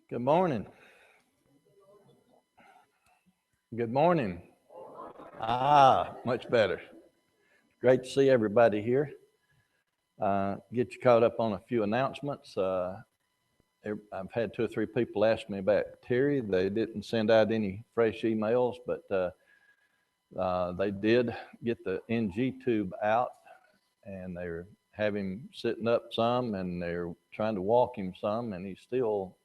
Good morning. Good morning. Much better. Great to see everybody here. Get you caught up on a few announcements. I've had two or three people ask me about Terry. They didn't send out any fresh emails, but they did get the NG tube out, and they're having him sitting up some, and they're trying to walk him some, and he's still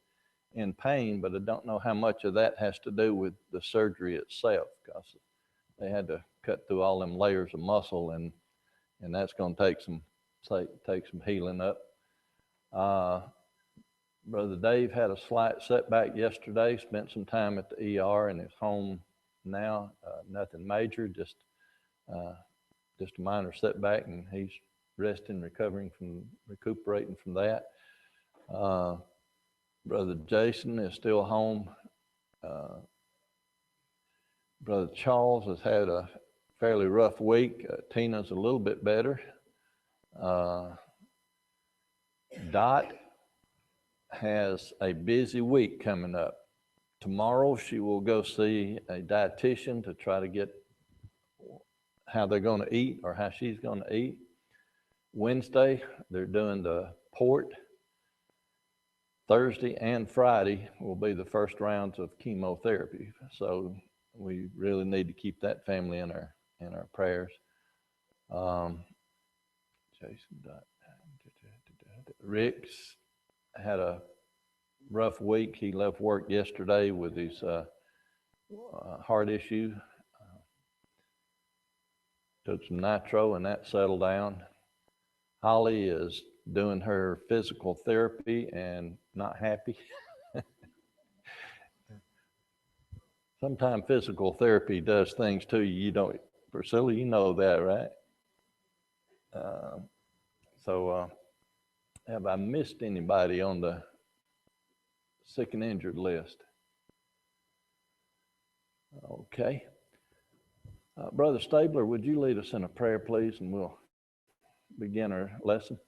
in pain, but I don't know how much of that has to do with the surgery itself, because they had to cut through all them layers of muscle, and that's going to take some healing up. Brother Dave had a slight setback yesterday. Spent some time at the ER and is home now. Nothing major, just a minor setback, and he's resting, recuperating from that. Brother Jason is still home. Brother Charles has had a fairly rough week. Tina's a little bit better. Dot has a busy week coming up. Tomorrow she will go see a dietitian to try to get how they're going to eat or how she's going to eat. Wednesday, they're doing the port. Thursday and Friday will be the first rounds of chemotherapy. So we really need to keep that family in our prayers. Rick's had a rough week. He left work yesterday with his heart issue. Took some nitro and that settled down. Holly is doing her physical therapy and not happy. Sometimes physical therapy does things to you. You don't, Priscilla, you know that, right? Have I missed anybody on the sick and injured list? Okay. Brother Stabler, would you lead us in a prayer, please, and we'll begin our lesson.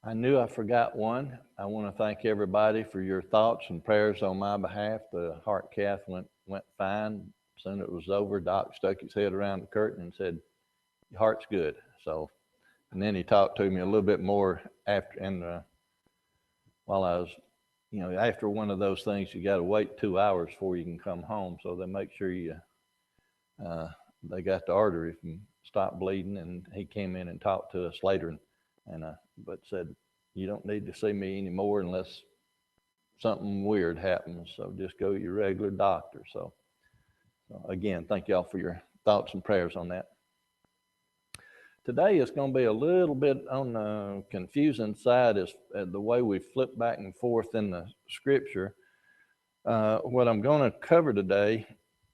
I knew I forgot one. I want to thank everybody for your thoughts and prayers on my behalf. The heart cath went fine. As soon as it was over, Doc stuck his head around the curtain and said, "Your heart's good." So, and then he talked to me a little bit more after, and while I was, after one of those things, you got to wait 2 hours before you can come home. So they make sure they got the artery from stopped bleeding, and he came in and talked to us later, but said, "You don't need to see me anymore unless something weird happens. So just go to your regular doctor." So again, thank y'all for your thoughts and prayers on that. Today is going to be a little bit on the confusing side as the way we flip back and forth in the scripture. What I'm going to cover today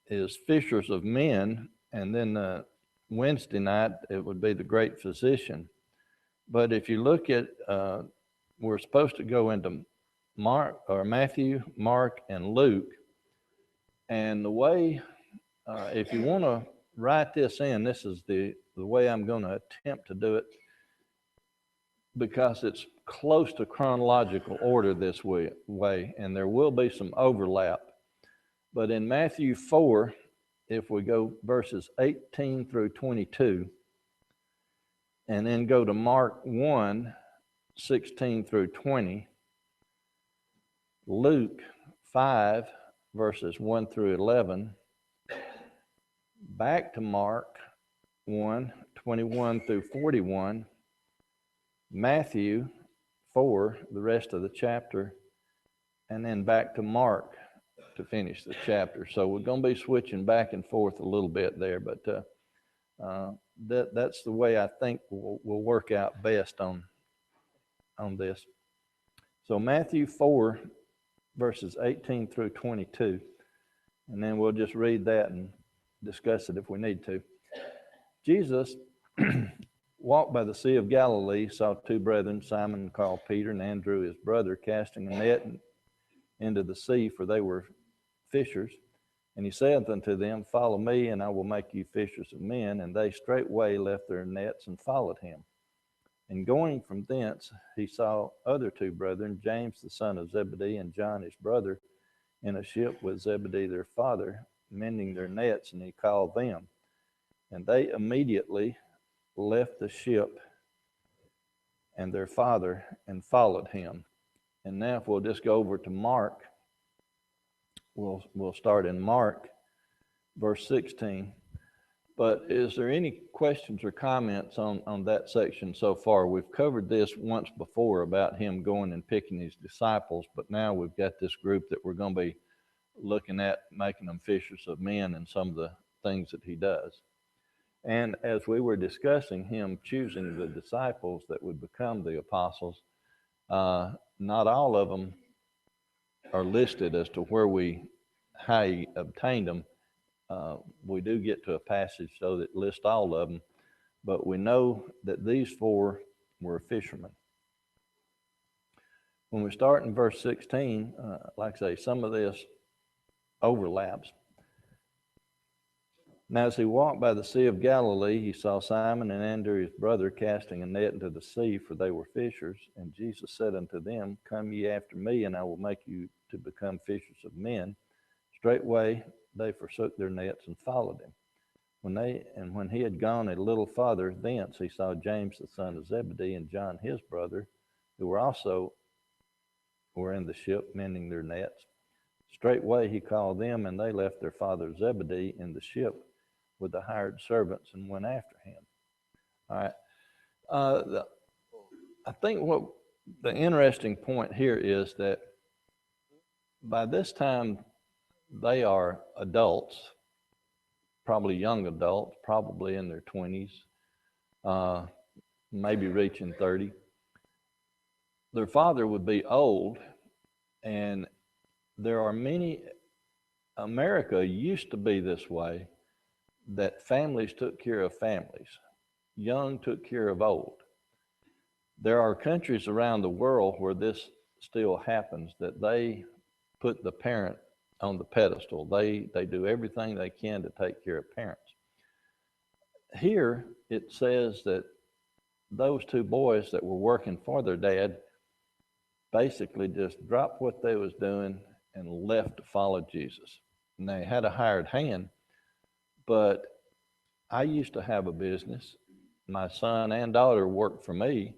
is fishers of men, and then Wednesday night it would be the great physician. But if you look at, we're supposed to go into Matthew, Mark, and Luke. And the way, if you want to write this in, this is the way I'm going to attempt to do it, because it's close to chronological order this way, and there will be some overlap. But in Matthew 4, if we go verses 18 through 22, and then go to Mark 1, 16 through 20, Luke 5, verses 1 through 11, back to Mark 1, 21 through 41, Matthew 4, the rest of the chapter, and then back to Mark to finish the chapter. So we're going to be switching back and forth a little bit there, but that's the way I think will work out best on this. So Matthew 4, verses 18 through 22. and then we'll just read that and discuss it if we need to. Jesus walked by the Sea of Galilee, saw two brethren, Simon called Peter, and Andrew his brother, casting a net into the sea, for they were fishers. And he saith unto them, Follow me, and I will make you fishers of men. And they straightway left their nets and followed him. And going from thence, he saw other two brethren, James the son of Zebedee, and John his brother, in a ship with Zebedee their father, mending their nets, and he called them. And they immediately left the ship and their father and followed him. And now if we'll just go over to Mark, we'll start in Mark, verse 16. But is there any questions or comments on that section so far? We've covered this once before about him going and picking his disciples, but now we've got this group that we're going to be looking at, making them fishers of men and some of the things that he does. And as we were discussing him choosing the disciples that would become the apostles, not all of them are listed as to how he obtained them. We do get to a passage though that lists all of them, but we know that these four were fishermen. When we start in verse 16, like I say, some of this overlaps. Now as he walked by the Sea of Galilee, he saw Simon and Andrew his brother casting a net into the sea, for they were fishers. And Jesus said unto them, Come ye after me, and I will make you to become fishers of men. Straightway they forsook their nets and followed him. When he had gone a little farther thence, he saw James the son of Zebedee and John his brother, who were in the ship mending their nets. Straightway he called them, and they left their father Zebedee in the ship with the hired servants and went after him. All right. I think what the interesting point here is that by this time they are adults, probably young adults, probably in their 20s, maybe reaching 30. Their father would be old, and there are many. America used to be this way, that families took care of families. Young took care of old. There are countries around the world where this still happens, that they put the parent on the pedestal. They do everything they can to take care of parents. Here it says that those two boys that were working for their dad basically just dropped what they was doing and left to follow Jesus. And they had a hired hand, but I used to have a business. My son and daughter worked for me.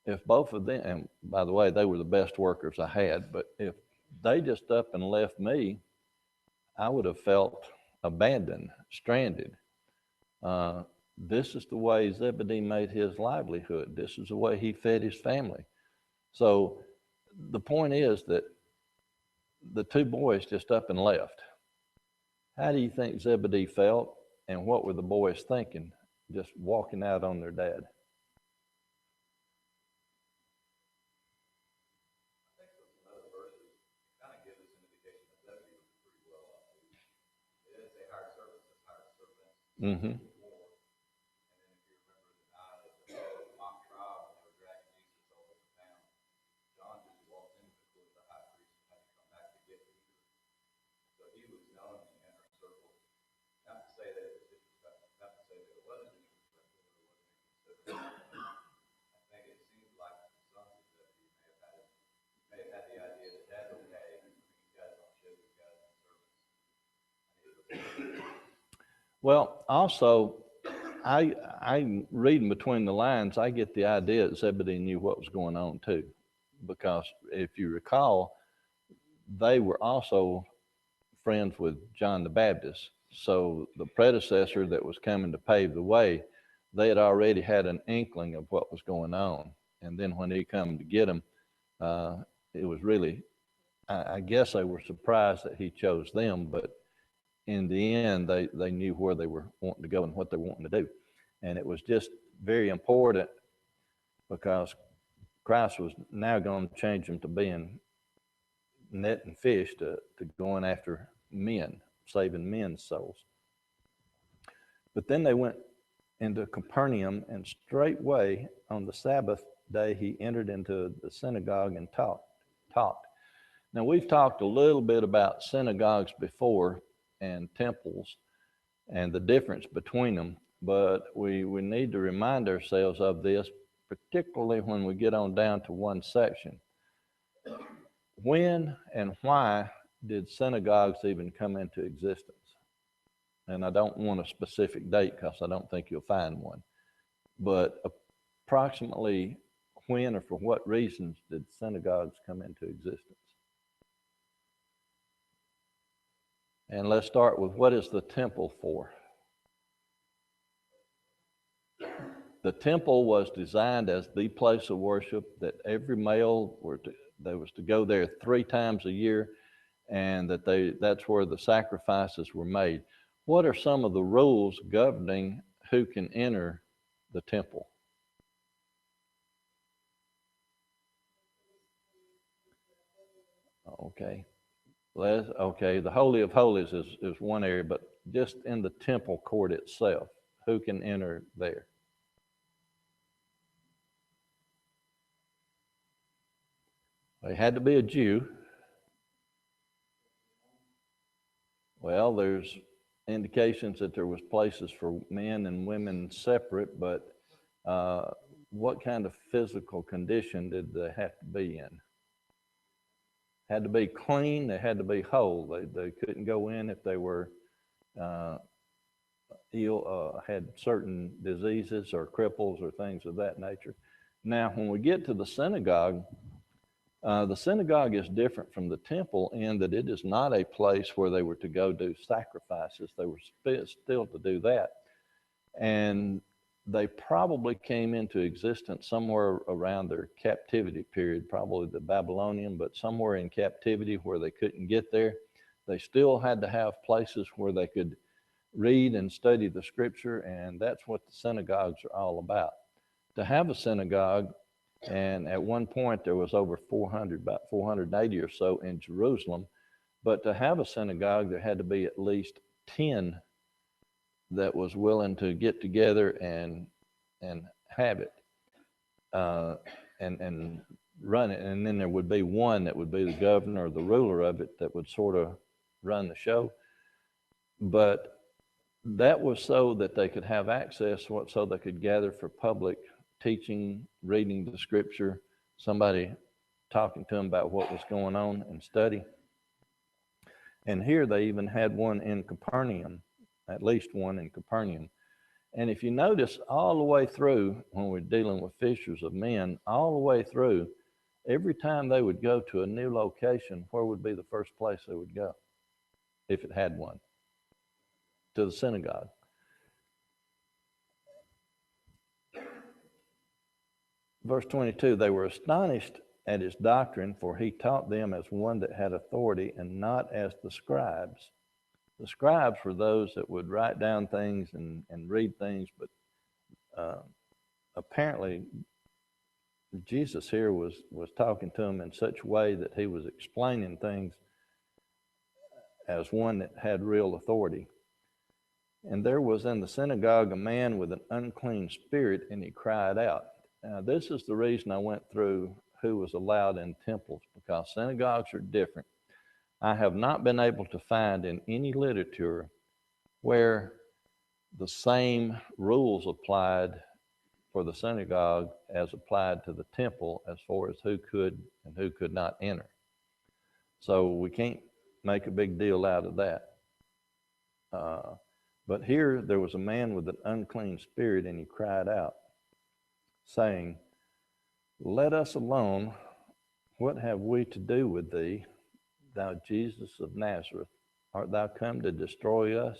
If both of them, and by the way, they were the best workers I had, but if they just up and left me, I would have felt abandoned, stranded. This is the way Zebedee made his livelihood. This is the way he fed his family. So the point is that the two boys just up and left. How do you think Zebedee felt, and what were the boys thinking just walking out on their dad? Mm-hmm. Well, also, I'm reading between the lines. I get the idea that Zebedee knew what was going on too, because if you recall, they were also friends with John the Baptist. So the predecessor that was coming to pave the way, they had already had an inkling of what was going on. And then when he come to get them, it was really, I guess they were surprised that he chose them, but in the end, they knew where they were wanting to go and what they were wanting to do. And it was just very important because Christ was now going to change them to being netting fish to going after men, saving men's souls. But then they went into Capernaum, and straightway on the Sabbath day he entered into the synagogue and taught. Now, we've talked a little bit about synagogues before and temples and the difference between them, but we need to remind ourselves of this, particularly when we get on down to one section. When and why did synagogues even come into existence? And I don't want a specific date because I don't think you'll find one. But approximately when or for what reasons did synagogues come into existence? And let's start with, what is the temple for? The temple was designed as the place of worship that every male was to go there 3 times a year, and that's where the sacrifices were made. What are some of the rules governing who can enter the temple? Okay. The Holy of Holies is one area, but just in the temple court itself, who can enter there? They had to be a Jew. Well, there's indications that there was places for men and women separate, but what kind of physical condition did they have to be in? Had to be clean. They had to be whole. They couldn't go in if they were ill, had certain diseases or cripples or things of that nature. Now, when we get to the synagogue is different from the temple in that it is not a place where they were to go do sacrifices. They were still to do that. And they probably came into existence somewhere around their captivity period, probably the Babylonian, but somewhere in captivity where they couldn't get there. They still had to have places where they could read and study the scripture, and that's what the synagogues are all about. To have a synagogue, and at one point there was over 400, about 480 or so in Jerusalem, but to have a synagogue, there had to be at least 10 that was willing to get together and have it and run it. And then there would be one that would be the governor or the ruler of it that would sort of run the show. But that was so that they could have access, so they could gather for public teaching, reading the scripture, somebody talking to them about what was going on and study. And here they even had one in Capernaum, at least one in Capernaum. And if you notice all the way through, when we're dealing with fishers of men, all the way through, every time they would go to a new location, where would be the first place they would go, if it had one? To the synagogue. Verse 22, they were astonished at his doctrine, for he taught them as one that had authority and not as the scribes. The scribes were those that would write down things and read things, but apparently Jesus here was talking to them in such a way that he was explaining things as one that had real authority. And there was in the synagogue a man with an unclean spirit, and he cried out. Now, this is the reason I went through who was allowed in temples, because synagogues are different. I have not been able to find in any literature where the same rules applied for the synagogue as applied to the temple as far as who could and who could not enter. So we can't make a big deal out of that. But here there was a man with an unclean spirit, and he cried out, saying, "Let us alone. What have we to do with thee, thou Jesus of Nazareth? Art thou come to destroy us?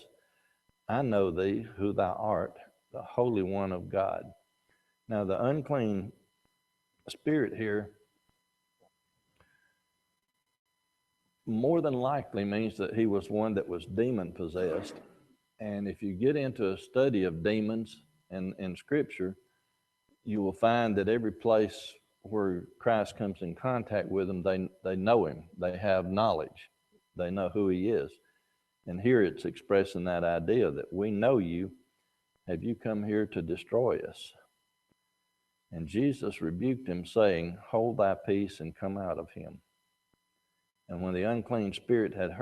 I know thee, who thou art, the Holy One of God." Now, the unclean spirit here more than likely means that he was one that was demon possessed. And if you get into a study of demons in Scripture, you will find that every place where Christ comes in contact with them, they know him. They have knowledge. They know who he is. And here it's expressing that idea that we know you. Have you come here to destroy us? And Jesus rebuked him, saying, Hold thy peace and come out of him. And when the unclean spirit had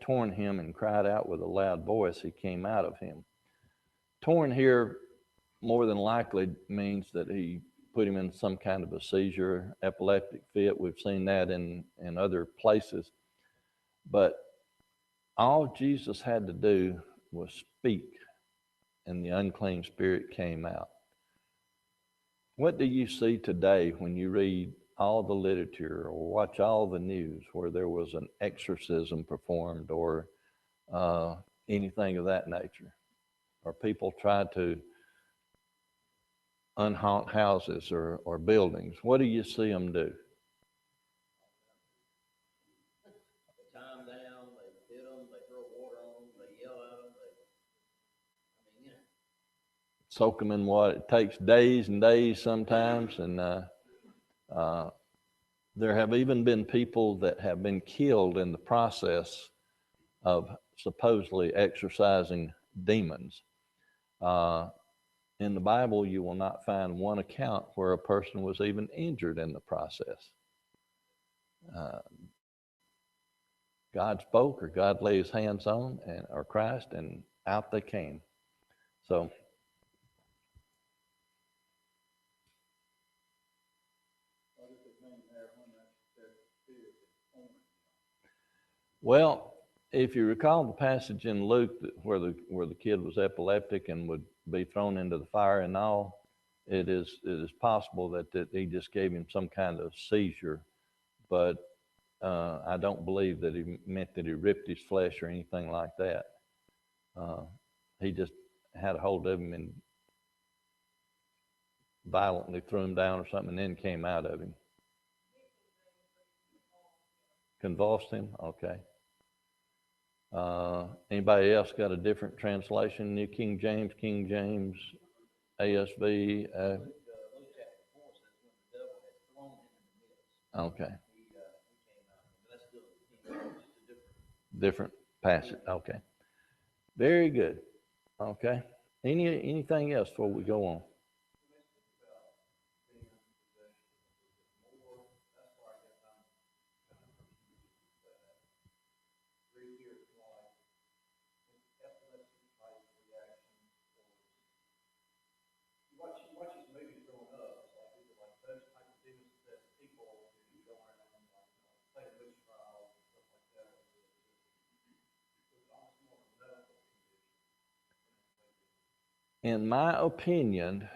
torn him and cried out with a loud voice, he came out of him. Torn here more than likely means that he put him in some kind of a seizure, epileptic fit. We've seen that in other places. But all Jesus had to do was speak, and the unclean spirit came out. What do you see today when you read all the literature or watch all the news where there was an exorcism performed or anything of that nature? Or people tried to unhaunt houses or buildings? What do you see them do? They tie them down, they hit them, they throw water on them, they yell at them, Soak them in water. It takes days and days sometimes, and there have even been people that have been killed in the process of supposedly exorcising demons. In the Bible, you will not find one account where a person was even injured in the process. God spoke, or God laid his hands on, or Christ, and out they came. So, well, if you recall the passage in Luke where the kid was epileptic and would be thrown into the fire and all, it is possible that he just gave him some kind of seizure, but I don't believe that he meant that he ripped his flesh or anything like that. He just had a hold of him and violently threw him down or something, and then came out of him. Convulsed him? Okay. Anybody else got a different translation? New King James, ASV? Okay. Different passage. Okay. Very good. Okay. Anything else before we go on? In my opinion,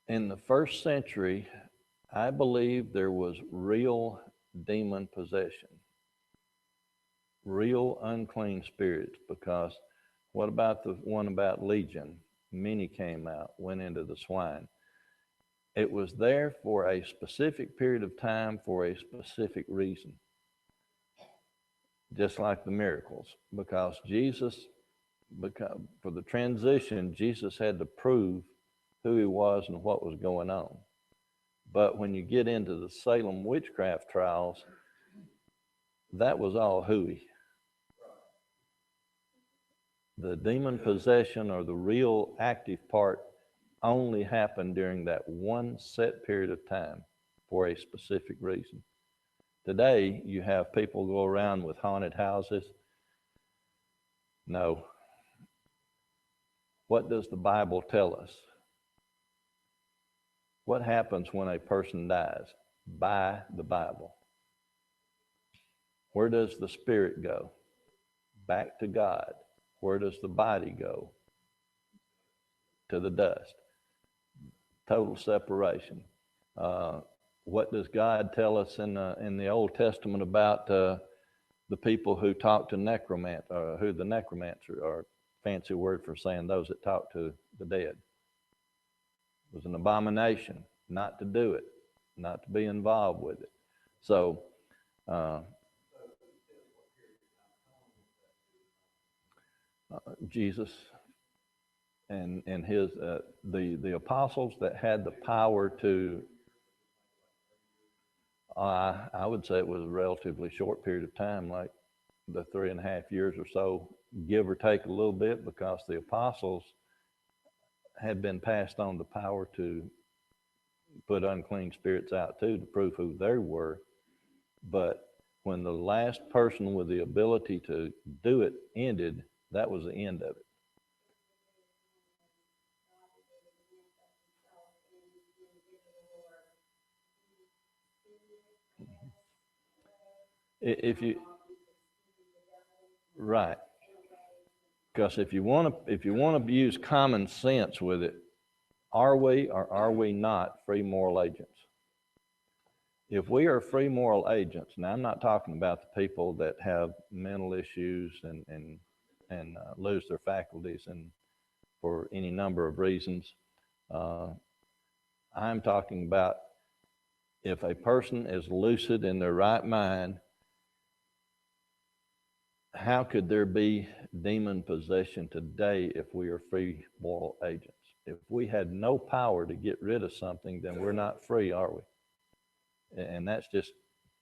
in the first century, I believe there was real demon possession, real unclean spirits, because what about the one about Legion? Many came out, went into the swine. It was there for a specific period of time for a specific reason, just like the miracles, because for the transition, Jesus had to prove who he was and what was going on. But when you get into the Salem witchcraft trials, that was all hooey. The demon possession, or the real active part, only happened during that one set period of time for a specific reason. Today, you have people go around with haunted houses. No. What does the Bible tell us? What happens when a person dies? By the Bible. Where does the spirit go? Back to God. Where does the body go? To the dust. Total separation. What does God tell us in the Old Testament about the people who talk to necromancer, who the necromancer, or fancy word for saying those that talk to the dead? It was an abomination not to do it, not to be involved with it. So, Jesus and his the apostles that had the power to I would say it was a relatively short period of time, like the 3.5 years or so, give or take a little bit, because the apostles had been passed on the power to put unclean spirits out too, to prove who they were. But when the last person with the ability to do it ended, that was the end of it. If you, right, because if you want to use common sense with it, are we or are we not free moral agents? If we are free moral agents, now I'm not talking about the people that have mental issues and lose their faculties and for any number of reasons. Uh, I'm talking about if a person is lucid in their right mind, how could there be demon possession today if we are free moral agents? If we had no power to get rid of something, then we're not free, are we? And that's just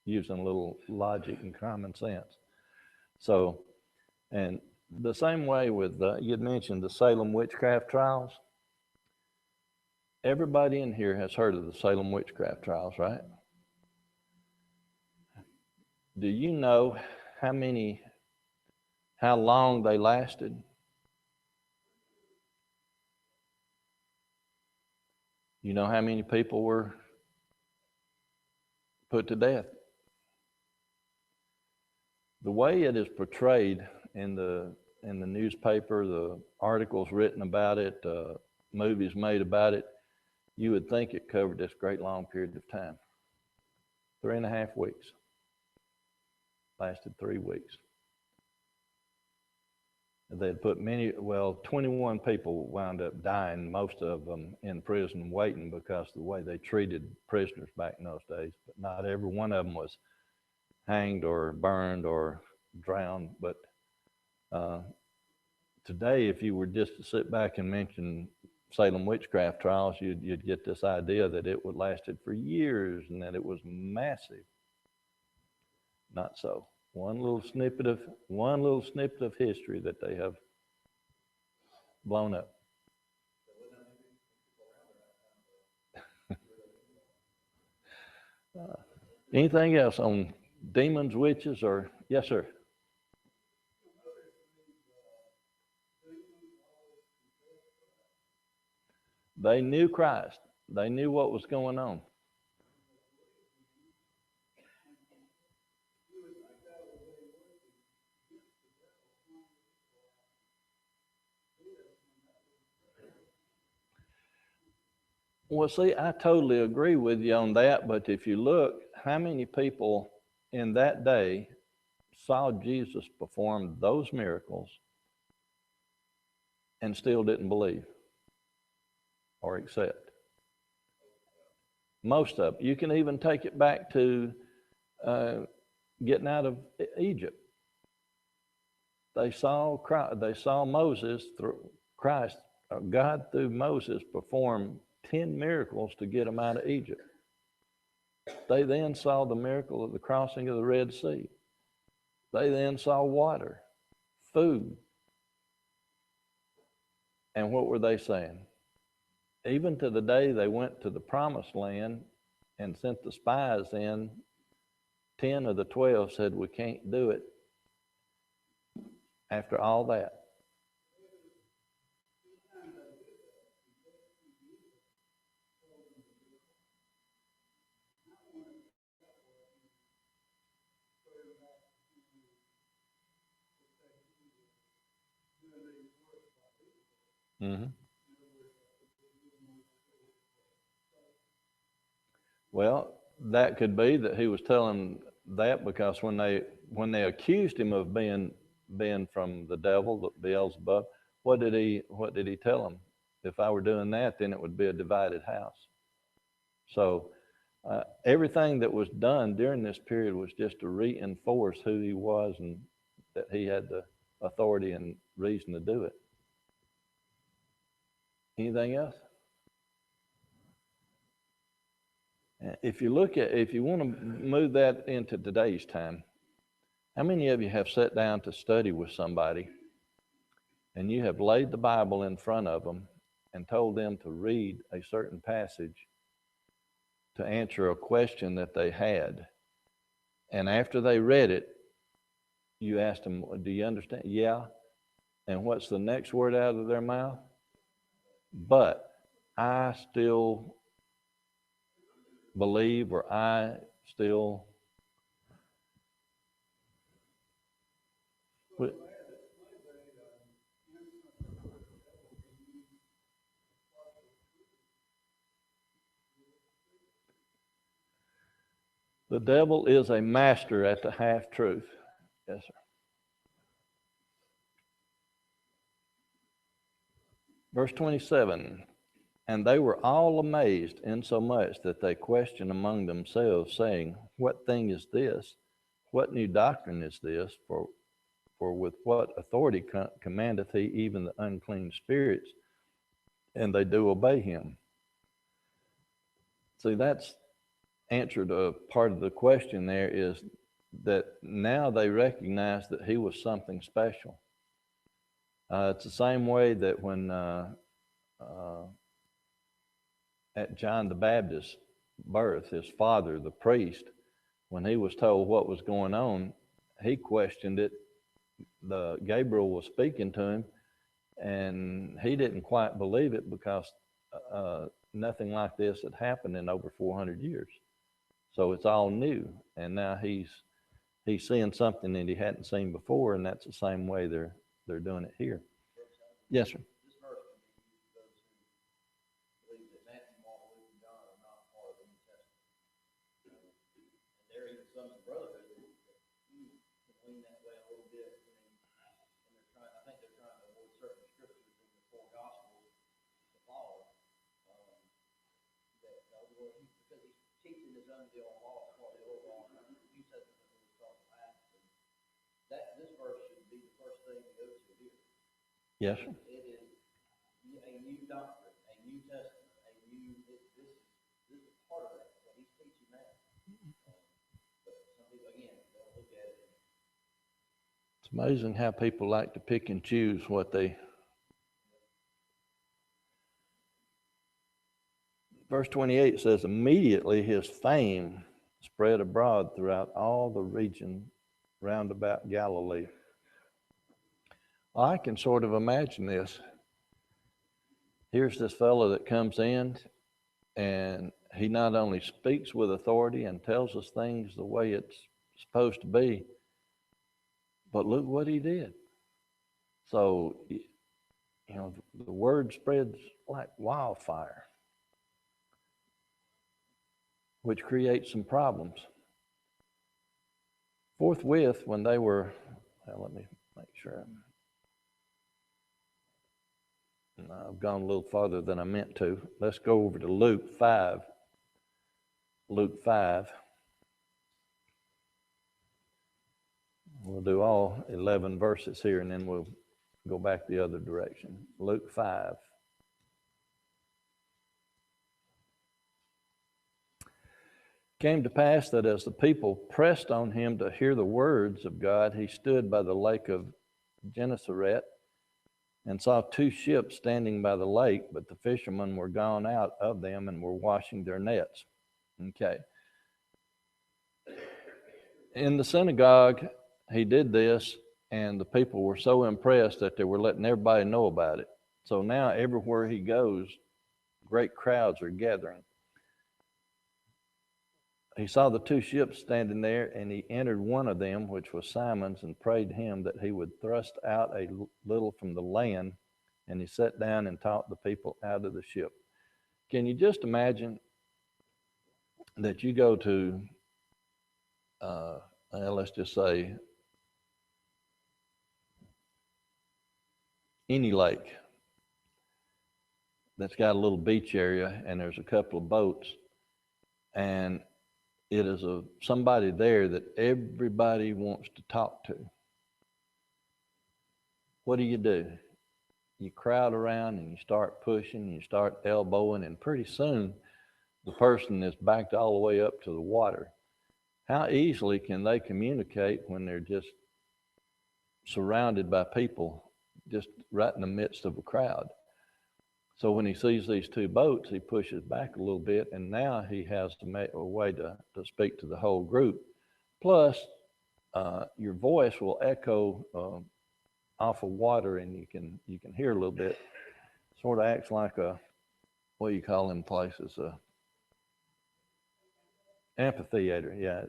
using a little logic and common sense. So, and the same way with, you'd mentioned the Salem witchcraft trials. Everybody in here has heard of the Salem witchcraft trials, right? Do you know how long they lasted? You know how many people were put to death? The way it is portrayed in the newspaper, the articles written about it, movies made about it, you would think it covered this great long period of time. 3.5 weeks. Lasted 3 weeks. They'd put 21 people wound up dying, most of them in prison waiting because of the way they treated prisoners back in those days. But not every one of them was hanged or burned or drowned. But today, if you were just to sit back and mention Salem witchcraft trials, you'd get this idea that it would lasted for years and that it was massive. Not so. One little snippet of history that they have blown up. Anything else on demons, witches, or yes, sir? They knew Christ. They knew what was going on. Well, see, I totally agree with you on that. But if you look, how many people in that day saw Jesus perform those miracles and still didn't believe or accept? Most of them. You can even take it back to uh, getting out of Egypt. They saw Christ, they saw Moses through Christ, God through Moses perform 10 miracles to get them out of Egypt. They then saw the miracle of the crossing of the Red Sea. They then saw water, food. And what were they saying? Even to the day they went to the promised land and sent the spies in, 10 of the 12 said, we can't do it after all that. Mm-hmm. Well, that could be that he was telling that because when they accused him of being from the devil, Beelzebub, what did he tell them? If I were doing that, then it would be a divided house. So everything that was done during this period was just to reinforce who he was and that he had the authority and reason to do it. Anything else? If you look at, if you want to move that into today's time, how many of you have sat down to study with somebody and you have laid the Bible in front of them and told them to read a certain passage to answer a question that they had? And after they read it, you asked them, do you understand? Yeah. And what's the next word out of their mouth? But I still believe, or I still. The devil is a master at the half truth. Yes, sir. Verse 27. And they were all amazed, insomuch that they questioned among themselves, saying, what thing is this? What new doctrine is this? For with what authority commandeth he even the unclean spirits, and they do obey him? See, that's answered a part of the question there, is that now they recognize that he was something special. It's the same way that when at John the Baptist's birth, his father, the priest, when he was told what was going on, he questioned it. The Gabriel was speaking to him, and he didn't quite believe it because nothing like this had happened in over 400 years. So it's all new, and now he's seeing something that he hadn't seen before, and that's the same way they're doing it here. Yes, sir. This verse can be used for those who believe that Matthew, Mark, Luke, and John are not part of the New Testament. And there are even some in the Brotherhood that can lean that way a little bit. And I think they're trying to avoid certain scriptures in the four Gospels to follow. Because he's teaching his own the old law, part of the old law, and the New Testament when we start with Acts. And this verse should be the first thing to go to here. Yes, sir. It is a new doctrine, a new testament, this is part of that, what he's teaching now. But some people, again, they'll look at it. It's amazing how people like to pick and choose what they. Verse 28 says, immediately his fame spread abroad throughout all the region round about Galilee. I can sort of imagine this. Here's this fellow that comes in, and he not only speaks with authority and tells us things the way it's supposed to be, but look what he did. So, the word spreads like wildfire, which creates some problems. Forthwith, when they were, let me make sure. I've gone a little farther than I meant to. Let's go over to Luke 5. Luke 5. We'll do all 11 verses here, and then we'll go back the other direction. Luke 5. Came to pass that as the people pressed on him to hear the words of God, he stood by the lake of Gennesaret and saw two ships standing by the lake, but the fishermen were gone out of them and were washing their nets. Okay. In the synagogue, he did this, and the people were so impressed that they were letting everybody know about it. So now everywhere he goes, great crowds are gathering. He saw the two ships standing there, and he entered one of them, which was Simon's, and prayed him that he would thrust out a little from the land, and he sat down and taught the people out of the ship. Can you just imagine that you go to, let's just say, any lake that's got a little beach area, and there's a couple of boats, and it is somebody there that everybody wants to talk to. What do? You crowd around and you start pushing, you start elbowing, and pretty soon the person is backed all the way up to the water. How easily can they communicate when they're just surrounded by people, just right in the midst of a crowd? So when he sees these two boats, he pushes back a little bit, and now he has a way to speak to the whole group. Plus, your voice will echo off of water, and you can hear a little bit. Sort of acts like a, what do you call them places? Amphitheater. Yeah.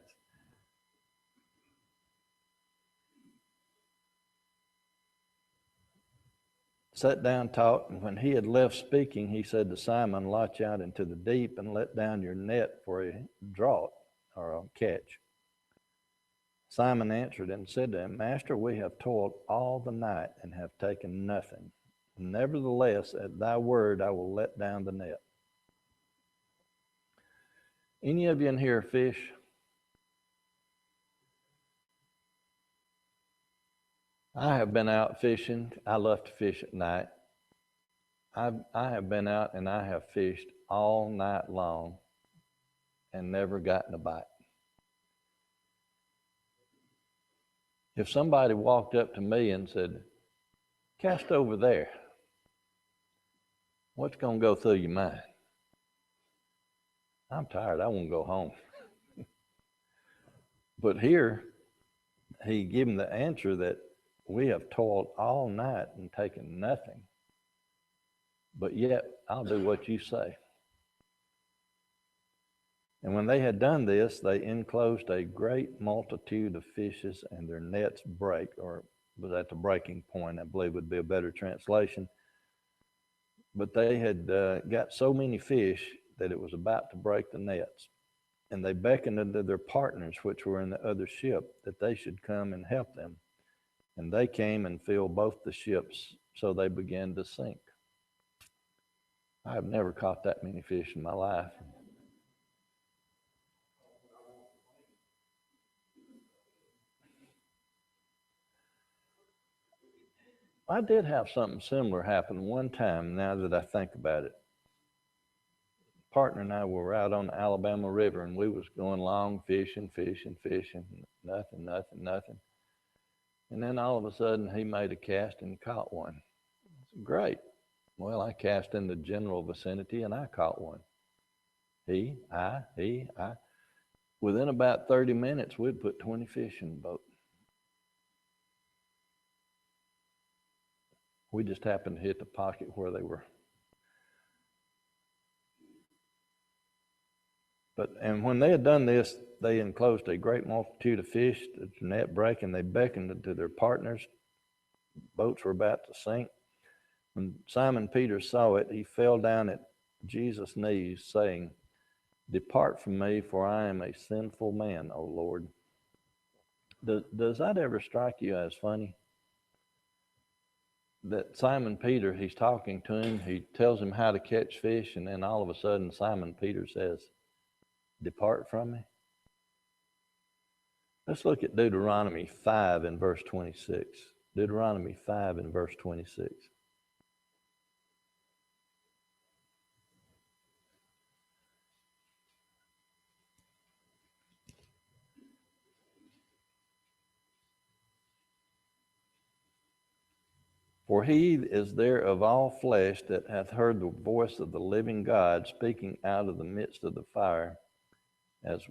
Sat down, taught, and when he had left speaking, he said to Simon, "Launch out into the deep and let down your net for a draught," or a catch. Simon answered and said to him, "Master, we have toiled all the night and have taken nothing. Nevertheless, at thy word, I will let down the net." Any of you in here fish? I have been out fishing. I love to fish at night. I have been out and I have fished all night long and never gotten a bite. If somebody walked up to me and said, "Cast over there," what's going to go through your mind? I'm tired. I want to go home. But here, he gave him the answer that we have toiled all night and taken nothing. But yet, I'll do what you say. And when they had done this, they enclosed a great multitude of fishes, and their nets brake, or was at the breaking point, I believe would be a better translation. But they had got so many fish that it was about to break the nets. And they beckoned unto their partners, which were in the other ship, that they should come and help them. And they came and filled both the ships, so they began to sink. I have never caught that many fish in my life. I did have something similar happen one time, now that I think about it. Partner and I were out on the Alabama River, and we was going along fishing, nothing. And then all of a sudden, he made a cast and caught one. Great. Well, I cast in the general vicinity, and I caught one. He, I. Within about 30 minutes, we'd put 20 fish in the boat. We just happened to hit the pocket where they were. And when they had done this, they enclosed a great multitude of fish, the net brake, and they beckoned to their partners. Boats were about to sink. When Simon Peter saw it, he fell down at Jesus' knees, saying, "Depart from me, for I am a sinful man, O Lord." Does that ever strike you as funny? That Simon Peter, he's talking to him, he tells him how to catch fish, and then all of a sudden Simon Peter says, "Depart from me." Let's look at Deuteronomy 5 and verse 26. Deuteronomy 5 and verse 26. "For he is there of all flesh that hath heard the voice of the living God speaking out of the midst of the fire, as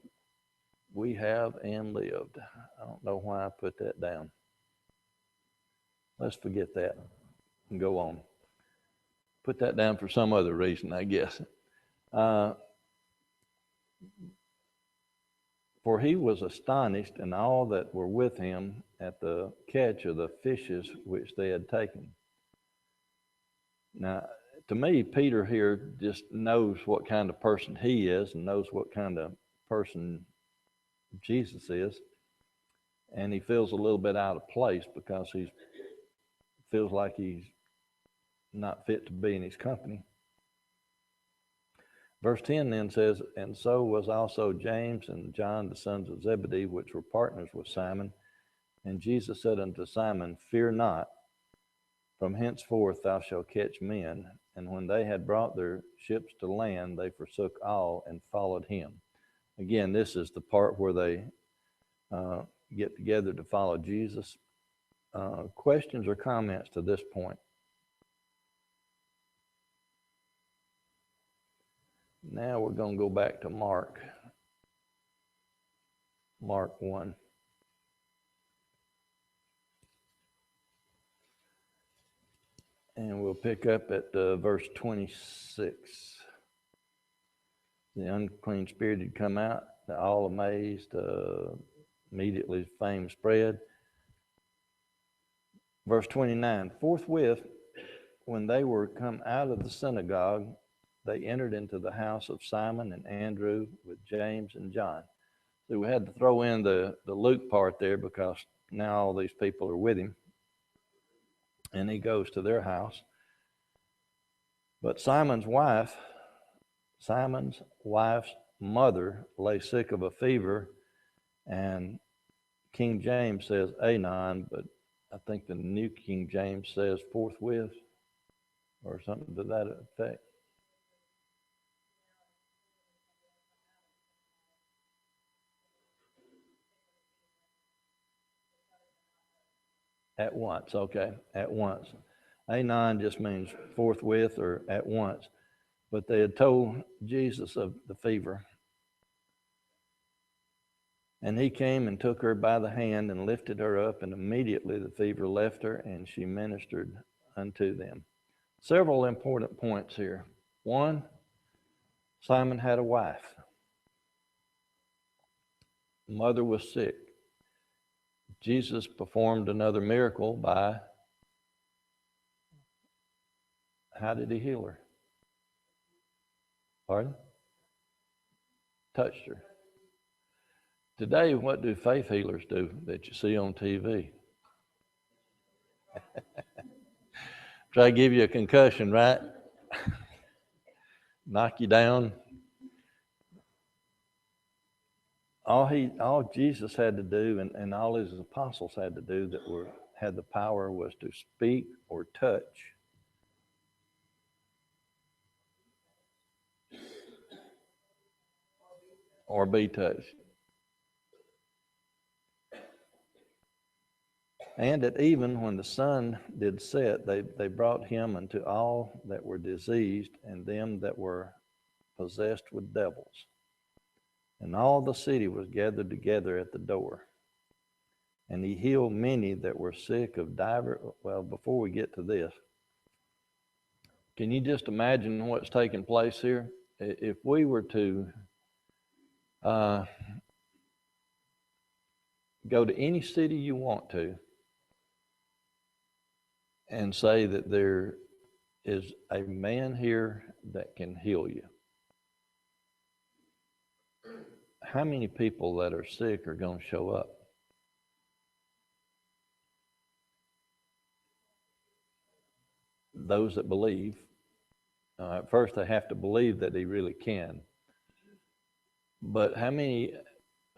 we have and lived." I don't know why I put that down. Let's forget that and go on. Put that down for some other reason, I guess. For he was astonished, and all that were with him, at the catch of the fishes which they had taken. Now, to me, Peter here just knows what kind of person he is and knows what kind of person Jesus is. And he feels a little bit out of place because he feels like he's not fit to be in his company. Verse 10 then says, "And so was also James and John, the sons of Zebedee, which were partners with Simon. And Jesus said unto Simon, Fear not, From henceforth thou shalt catch men. And when they had brought their ships to land, they forsook all and followed him. Again, this is the part where they get together to follow Jesus. Questions or comments to this point? Now we're going to go back to Mark 1. And we'll pick up at verse 26. The unclean spirit had come out, they're all amazed. Immediately fame spread. Verse 29, forthwith, when they were come out of the synagogue, they entered into the house of Simon and Andrew with James and John. So we had to throw in the Luke part there because now all these people are with him. And he goes to their house. But Simon's wife's mother lay sick of a fever, and King James says anon, but I think the New King James says forthwith or something to that effect. At once, okay, at once. Anon just means forthwith or at once. But they had told Jesus of the fever. And he came and took her by the hand and lifted her up, and immediately the fever left her, and she ministered unto them. Several important points here. One, Simon had a wife. Mother was sick. Jesus performed another miracle by, how did he heal her? Pardon? Touched her. Today, what do faith healers do that you see on TV? Try to give you a concussion, right? Knock you down. All Jesus had to do, and all his apostles had to do that had the power, was to speak or touch. Or be touched. And at even when the sun did set, they brought him unto all that were diseased and them that were possessed with devils. And all the city was gathered together at the door. And he healed many that were sick of divers. Well, before we get to this, can you just imagine what's taking place here? If we were to go to any city you want to and say that there is a man here that can heal you, how many people that are sick are going to show up? Those that believe. At first, they have to believe that he really can. But how many,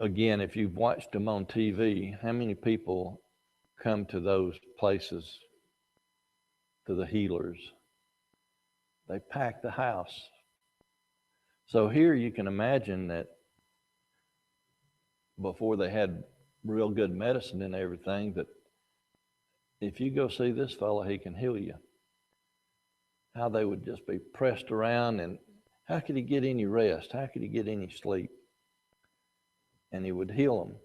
again, if you've watched them on TV, how many people come to those places, to the healers? They pack the house. So here you can imagine that before they had real good medicine and everything, that if you go see this fellow, he can heal you. How they would just be pressed around, and how could he get any rest? How could he get any sleep? And he would heal them.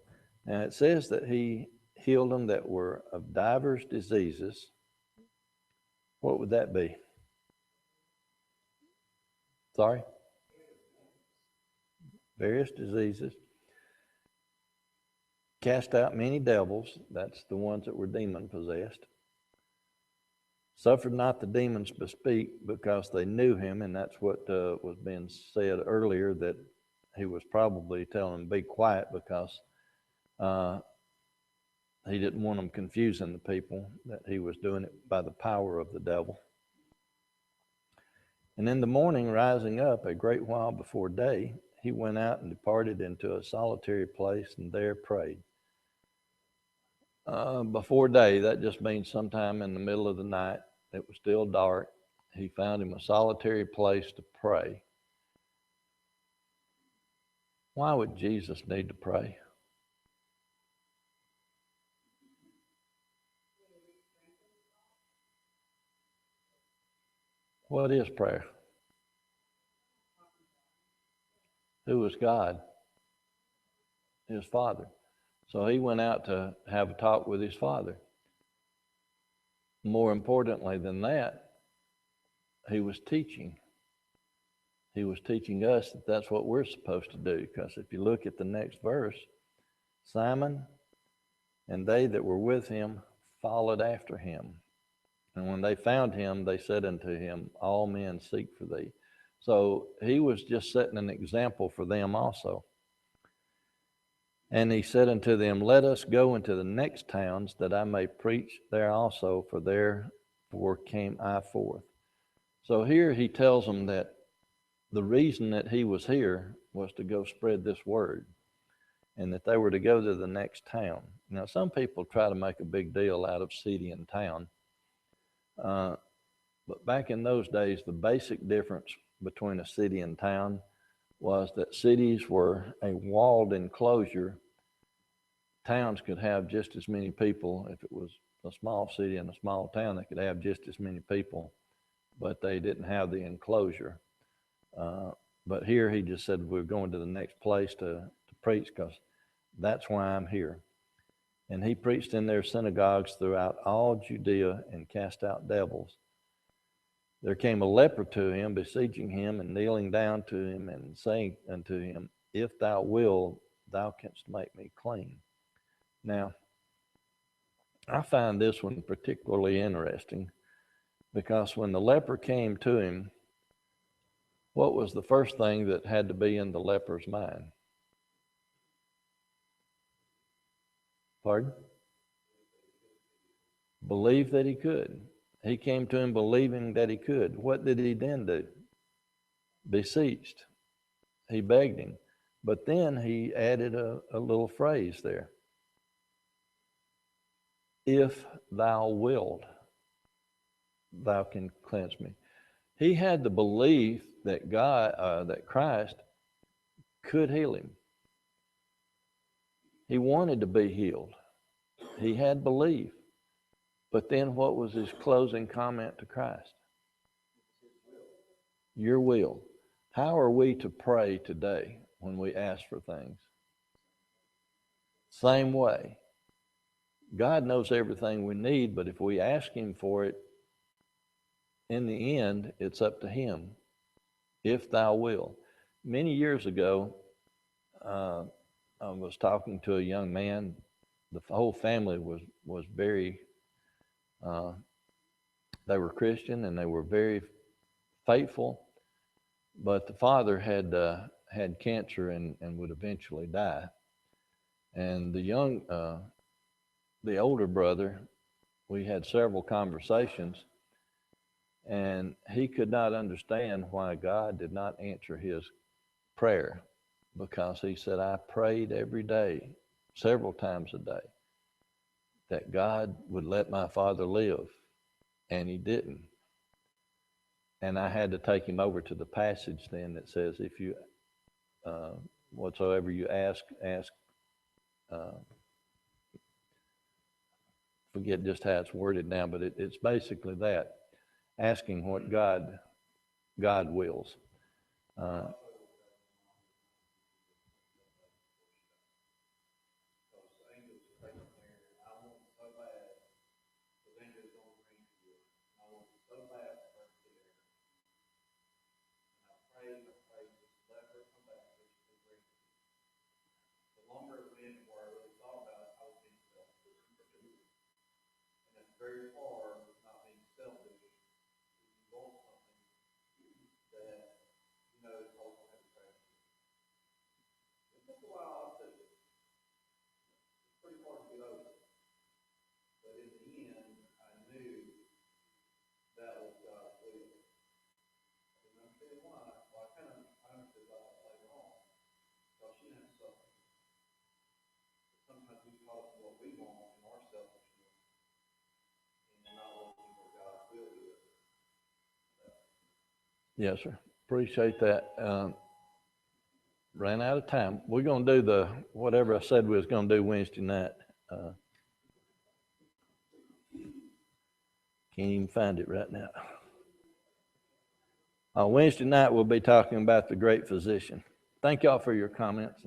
Now it says that he healed them that were of divers diseases. What would that be? Sorry? Various diseases. Cast out many devils. That's the ones that were demon possessed. Suffered not the demons to speak because they knew him, and that's what was being said earlier, that he was probably telling them, be quiet, because he didn't want them confusing the people, that he was doing it by the power of the devil. And in the morning, rising up a great while before day, he went out and departed into a solitary place and there prayed. Before day, that just means sometime in the middle of the night. It was still dark. He found him a solitary place to pray. Why would Jesus need to pray? What is prayer? Who was God? His Father. So he went out to have a talk with his Father. More importantly than that, he was teaching. He was teaching us that that's what we're supposed to do. Because if you look at the next verse, Simon and they that were with him followed after him. And when they found him, they said unto him, all men seek for thee. So he was just setting an example for them also. And he said unto them, let us go into the next towns, that I may preach there also, for therefore came I forth. So here he tells them that the reason that he was here was to go spread this word, and that they were to go to the next town. Now, some people try to make a big deal out of city and town. But back in those days, the basic difference between a city and town was that cities were a walled enclosure. Towns could have just as many people. If it was a small city and a small town, they could have just as many people, but they didn't have the enclosure. But here he just said, we're going to the next place to preach, because that's why I'm here. And he preached in their synagogues throughout all Judea and cast out devils. There came a leper to him, beseeching him and kneeling down to him and saying unto him, if thou wilt, thou canst make me clean. Now, I find this one particularly interesting, because when the leper came to him, what was the first thing that had to be in the leper's mind? Pardon? Believe that he could. He came to him believing that he could. What did he then do? Beseeched. He begged him. But then he added a little phrase there. If thou wilt, thou can cleanse me. He had the belief that that Christ could heal him. He wanted to be healed. He had belief. But then what was his closing comment to Christ? Your will. How are we to pray today when we ask for things? Same way. God knows everything we need, but if we ask him for it, in the end, it's up to him. If thou will. Many years ago, I was talking to a young man. The whole family was very, they were Christian and they were very faithful, but the father had cancer and would eventually die. And the older brother, we had several conversations, and he could not understand why God did not answer his prayer, because he said, I prayed every day, several times a day, that God would let my father live, and he didn't. And I had to take him over to the passage then that says, if you, whatsoever you ask, forget just how it's worded now, but it's basically that, asking what God wills. Very far with not being selfish. If you want something that you know is also has practice. It took a while to it's pretty hard to get over. But in the end, I knew that was God's will. I didn't understand why. Well, I understood why later on. Because she had something. Sometimes we call it what we want in our selfishness. And Yes, sir. Appreciate that. Ran out of time. We're gonna do the, whatever I said we was gonna do Wednesday night. Can't even find it right now. Wednesday night, we'll be talking about the great physician. Thank y'all for your comments.